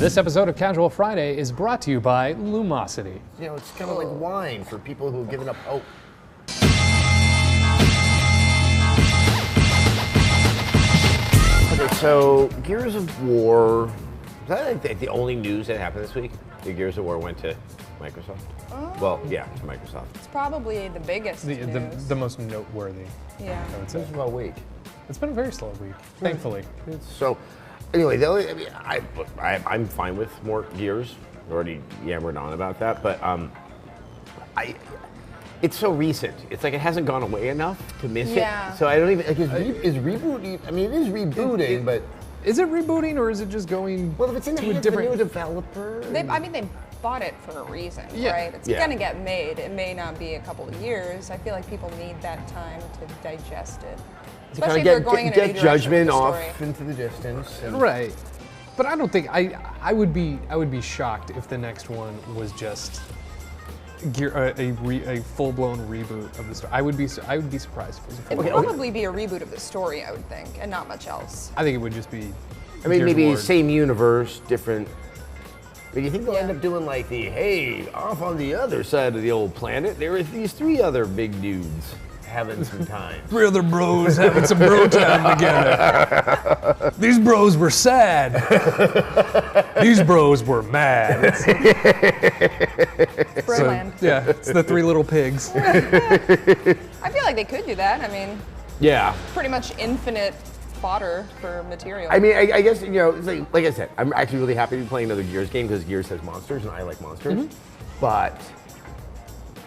This episode of Casual Friday is brought to you by Lumosity. You know, it's kind of like wine for people who've given up hope. Okay, so Gears of War, is that the only news that happened this week? The Gears of War went to Microsoft? Well, yeah, to Microsoft. It's probably the biggest news. The most noteworthy. Yeah. I would say. It's been a week. It's been a very slow week, thankfully. So, anyway, the only, I'm fine with more Gears. I already yammered on about that, but it's so recent. It's like it hasn't gone away enough to miss it. So I don't even, like, is rebooting, I mean, it is rebooting, but... Is it rebooting or is it just going Well, if it's in the hands of a new developer... They bought it for a reason, right? It's gonna get made. It may not be a couple of years. I feel like people need that time to digest it. Especially if they're going in a new direction judgment with the off story. into the distance. Right. But I don't think I would be shocked if the next one was just a full-blown reboot of the story. I would be surprised if it was a It full. would probably be a reboot of the story, I would think, and not much else. I think it would just be. I mean, Gears maybe War. same universe, different. But you think they'll end up doing like the, hey, off on the other side of the old planet, there are these three other big dudes having some time. Three other bros having some bro time together. These bros were sad. These bros were mad. Broland. Yeah, it's the three little pigs. I feel like they could do that. I mean, Yeah. pretty much infinite fodder for material. I mean, I guess, you know, it's like I said, I'm actually really happy to be playing another Gears game because Gears has monsters and I like monsters. But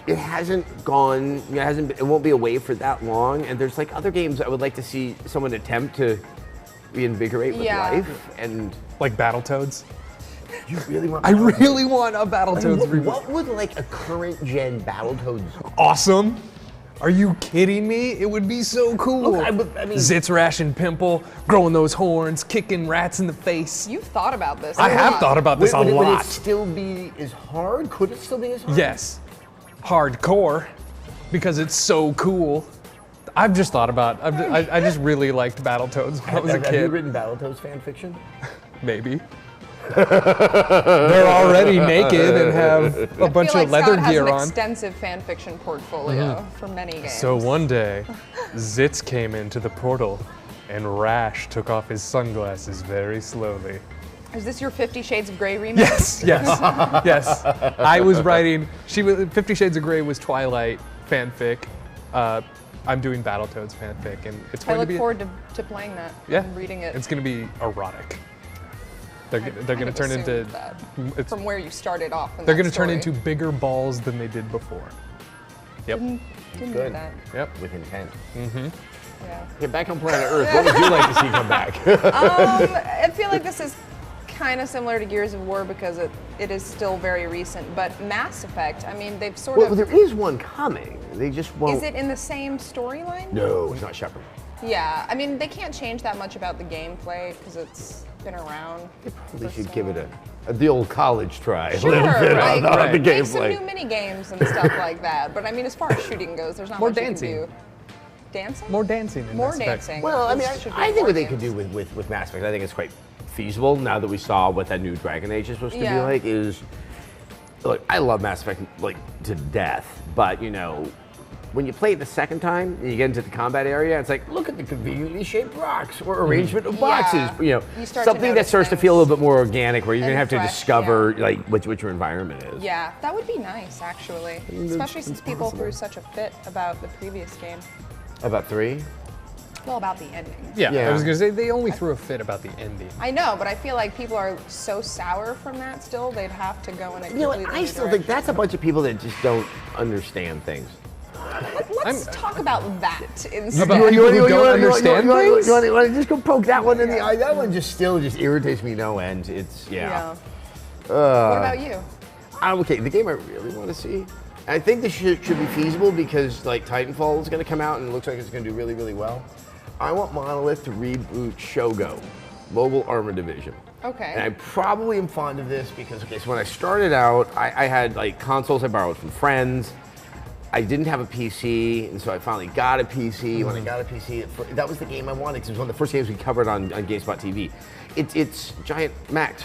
it hasn't gone, you know, it won't be away for that long. And there's like other games I would like to see someone attempt to reinvigorate with life. And Like Battletoads. you really want I really want a Battletoads reboot. What would like a current gen Battletoads Awesome. Are you kidding me? It would be so cool. Look, I mean, Zitz, Rash, and Pimple, growing those horns, kicking rats in the face. You've thought about this. I a have lot. thought about this would a it lot. still be as hard? Could it still be as hard? Yes. Hardcore. Because it's so cool. I've just thought about, I just really liked Battletoads when I was a Have you kid. written Battletoads fan fiction? Maybe. They're already naked and have a bunch I feel like of leather Scott has gear an on. extensive fan fiction portfolio for many games. So one day, Zitz came into the portal and Rash took off his sunglasses very slowly. Is this your 50 Shades of Grey remake? Yes, yes. I was writing, 50 Shades of Grey was Twilight fanfic. I'm doing Battletoads fanfic and it's I going to look be- forward to playing that and reading it. It's going to be erotic. They're going to turn into that from where you started off. They're going to turn into bigger balls than they did before. Yep. Didn't do Good. that. Yep. With intent. Yeah. Okay, back on planet Earth, what would you like to see come back? I feel like this is kind of similar to Gears of War because it is still very recent. But Mass Effect, I mean, they've sort Well, of. there is one coming. They just won't. Is it in the same storyline? No, it's not Shepard. Yeah, I mean, they can't change that much about the gameplay because it's been around. They probably for should so give it long. the old college try. Sure, a little bit like, on the make some gameplay. new mini games and stuff like that. But I mean, as far as shooting goes, there's not More much dancing. you can do. Dancing? More dancing. In More Mass Effect. dancing. Well, I mean, This should be I think more what they could games. do with Mass Effect, I think it's quite feasible now that we saw what that new Dragon Age is supposed to be like, is, look, I love Mass Effect like to death, but you know, when you play it the second time and you get into the combat area, it's like, look at the conveniently shaped rocks or arrangement of boxes. Yeah. You know, You start to something that notice starts to things. feel a little bit more organic, where you're gonna And have to fresh, discover like what your environment is. Yeah, that would be nice, actually. Especially since people threw such a fit about the previous game. About 3? Well, about the ending. Yeah, Yeah. I was going to say they only threw a fit about the ending. I know, but I feel like people are so sour from that still, they'd have to go in a You know completely what? I new still think direction. that's a bunch of people that just don't understand things. Let's talk about that instead. About people who don't understand things? You want to just go poke that one in the eye? That one just still irritates me no end. It's, Yeah. What about you? Okay, the game I really want to see, I think this should be feasible because like Titanfall is going to come out and it looks like it's going to do really, really well. I want Monolith to reboot Shogo, Mobile Armor Division. Okay. And I probably am fond of this because, okay, so when I started out, I had like consoles I borrowed from friends. I didn't have a PC, and so I finally got a PC. When I got a PC, that was the game I wanted because it was one of the first games we covered on GameSpot TV. It's giant Max.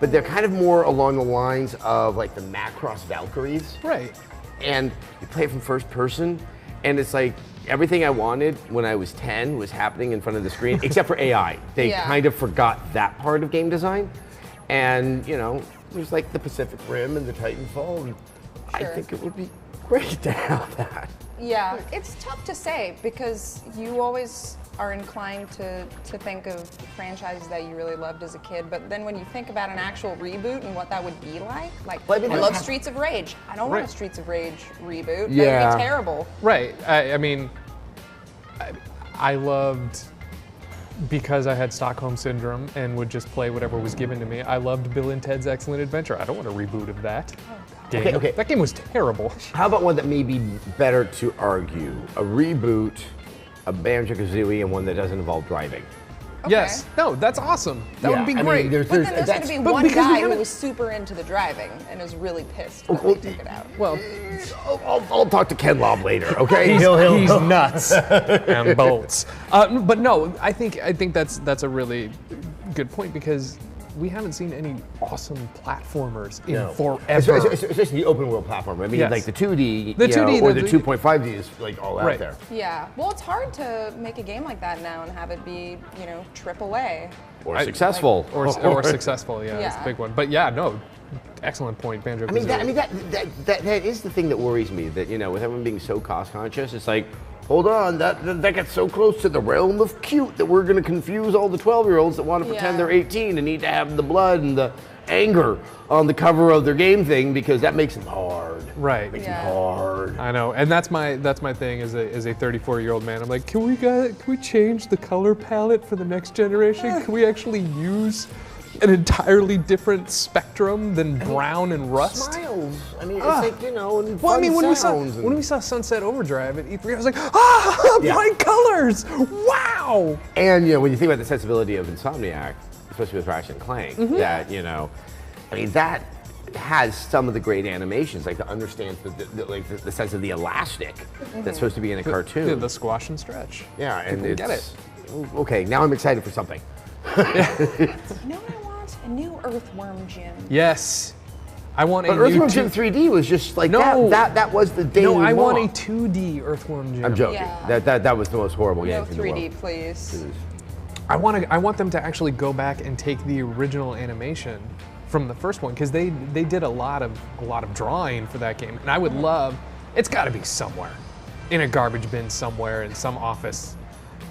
but they're kind of more along the lines of like the Macross Valkyries. Right. And you play it from first person, and it's like everything I wanted when I was 10 was happening in front of the screen, except for AI. They kind of forgot that part of game design. And, you know, there's like the Pacific Rim and the Titanfall, and I think it would be great to have that. Yeah, it's tough to say because you always are inclined to think of franchises that you really loved as a kid, but then when you think about an actual reboot and what that would be like I love Streets of Rage. I don't want a Streets of Rage reboot. Yeah. That would be terrible. Right. I mean, I loved, because I had Stockholm Syndrome and would just play whatever was given to me, I loved Bill and Ted's Excellent Adventure. I don't want a reboot of that game. Okay. That game was terrible. How about one that may be better to argue? A reboot, a Banjo-Kazooie, and one that doesn't involve driving. Okay. Yes. No, that's awesome. That would be great. But then there's going to be one guy who was super into the driving and is really pissed that they took it out. Well, I'll talk to Ken Lobb later, okay? He's nuts and bolts. But no, I think that's a really good point because we haven't seen any awesome platformers in forever. Especially the open world platform. I mean, like the 2D, or the 2.5D is like all out there. Yeah. Well, it's hard to make a game like that now and have it be, AAA. Or successful. Or successful, that's a big one. But yeah, no, excellent point, Banjo-Kazooie. That is the thing that worries me, that, with everyone being so cost conscious, it's like, hold on, that gets so close to the realm of cute that we're going to confuse all the 12-year-olds that want to pretend they're 18 and need to have the blood and the anger on the cover of their game thing because that makes them hard. Right. Makes them hard. I know, and that's my thing as a 34-year-old man. I'm like, can we change the color palette for the next generation? Can we actually use an entirely different spectrum than brown and rust? Smiles. I mean, it's like, and well, I mean, when we saw Sunset Overdrive at E3, I was like, bright colors! Wow! And when you think about the sensibility of Insomniac, especially with Ratchet and Clank, that I mean, that has some of the great animations, like to understand the sense of the elastic that's supposed to be in a cartoon. The squash and stretch. Yeah, and get it. Okay, now I'm excited for something. You know what I want? A new Earthworm Jim. Yes. I want a Earthworm Jim 3D was just like that was the day. No, I want a 2D Earthworm Jim. I'm joking. Yeah. That was the most horrible game in the world. 3D, please. I want them to actually go back and take the original animation from the first one because they did a lot of drawing for that game, and I would love. It's got to be somewhere, in a garbage bin somewhere in some office,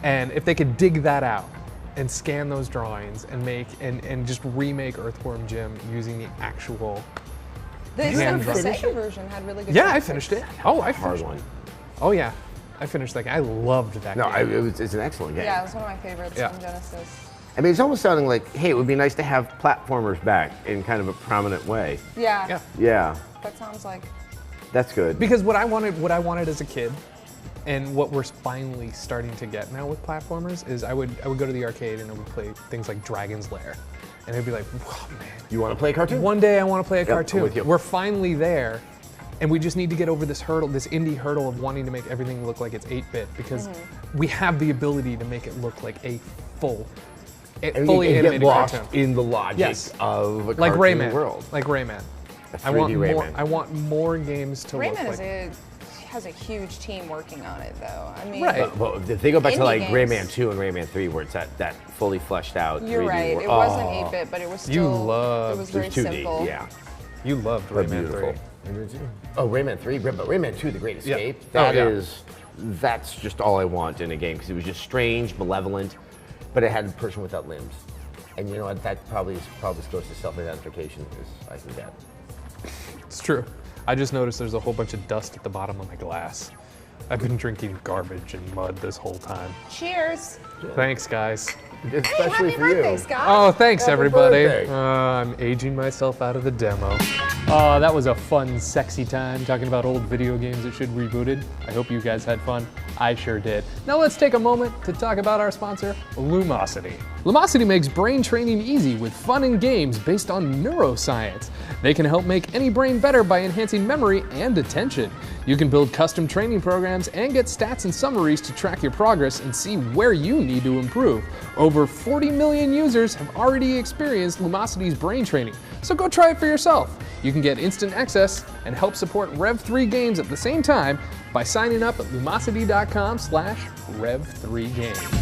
and if they could dig that out and scan those drawings and make and just remake Earthworm Jim using the actual. The second version had really good. Yeah, I finished it. Oh, I Hard finished one. Oh yeah, I finished that game. I loved that game. No, it's an excellent game. Yeah, it was one of my favorites on Genesis. I mean, it's almost sounding like, hey, it would be nice to have platformers back in kind of a prominent way. Yeah. Yeah. That sounds like. That's good. Because what I wanted as a kid, and what we're finally starting to get now with platformers is I would go to the arcade and I would play things like Dragon's Lair, and I'd be like, whoa, man. You want to play a cartoon? One day I want to play a cartoon. I'm with you. We're finally there, and we just need to get over this hurdle, this indie hurdle of wanting to make everything look like it's 8-bit because we have the ability to make it look like a fully animated get lost cartoon. in the logic of a like cartoon Rayman. World. Like Rayman. I want more. Rayman. I want more games to look like. Rayman has a huge team working on it, though. I mean, But if they go back to like games. Rayman 2 and Rayman 3, where it's that fully fleshed out. You're 3D right. world. It wasn't 8-bit, but it was still. It was very 2D, simple. Yeah. You loved Rayman 3. Oh, Rayman 3, but Rayman 2, The Great Escape. Yeah. That's just all I want in a game because it was just strange, malevolent, but it had a person without limbs. And you know what? That probably is as close to self-identification as I can get. It's true. I just noticed there's a whole bunch of dust at the bottom of my glass. I've been drinking garbage and mud this whole time. Cheers. Thanks, guys. Especially Happy for birthday, you. Scott. Oh, thanks, Happy everybody. birthday. I'm aging myself out of the demo. That was a fun, sexy time talking about old video games that should rebooted. I hope you guys had fun. I sure did. Now let's take a moment to talk about our sponsor, Lumosity. Lumosity makes brain training easy with fun and games based on neuroscience. They can help make any brain better by enhancing memory and attention. You can build custom training programs and get stats and summaries to track your progress and see where you need to improve. over 40 million users have already experienced Lumosity's brain training, so go try it for yourself. You can get instant access and help support Rev3 games at the same time by signing up at lumosity.com/Rev3games.